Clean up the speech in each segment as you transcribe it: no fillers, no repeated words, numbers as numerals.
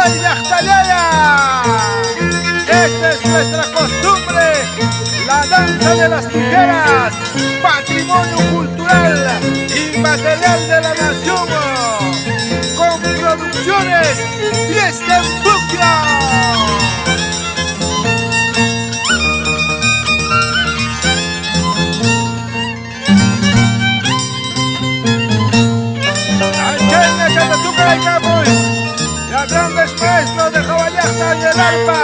¡Ay, Yaxtayaya! Esta es nuestra costumbre, la danza de las tijeras, patrimonio cultural y material de la nación, con producciones Fiesta en Bucla. Ya grandes maestros de Jawayasta y el arpa,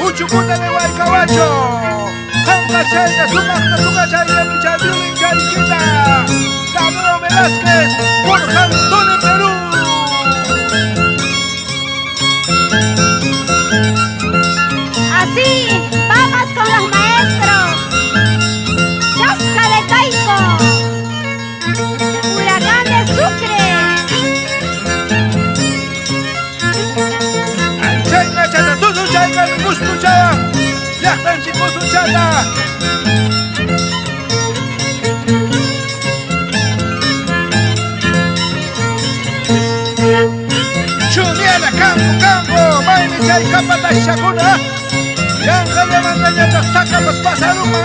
Uchucuna de Huaycabacho, Jampachaya, Sumacta, Tucachaya, Michayulin, Chariquita, Gabriel Velázquez, por Jantón en Perú. Así, vamos con los maestros. Chasca de Caico, Huracán de Sucre. Muscuchaya, ya están chicos chata. Chumiana, campo, maini chay capata shakuna. Yanja de mandaña taca los pasaruma.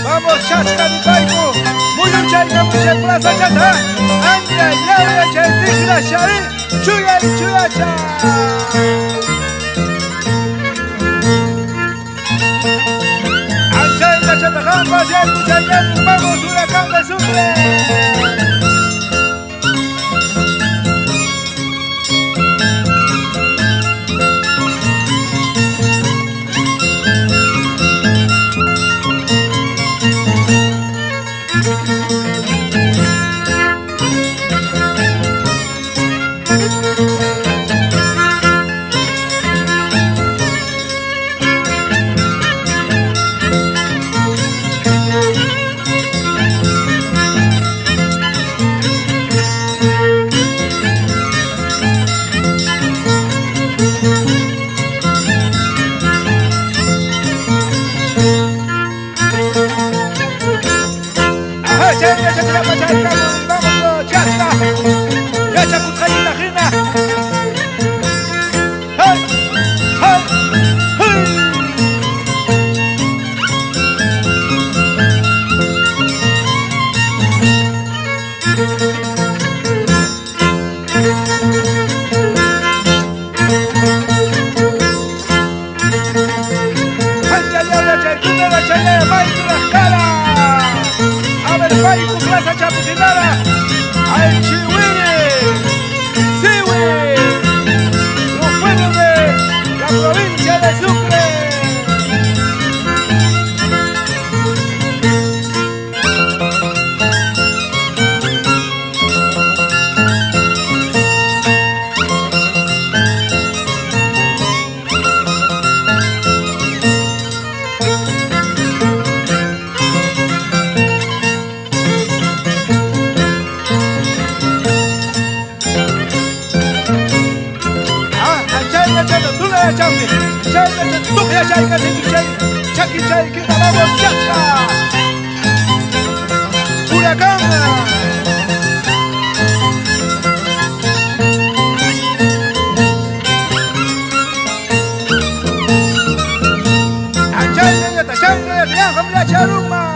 Vamos, Chasca de Caico, muy un chayca, mucha plaza chata, anda, llave, chaytijla, shari, chuya y chuyacha. Anchayca, chata, jampas, ya y chayca, vamos, Huracán de Sucre. Huracán. Julia Charuma.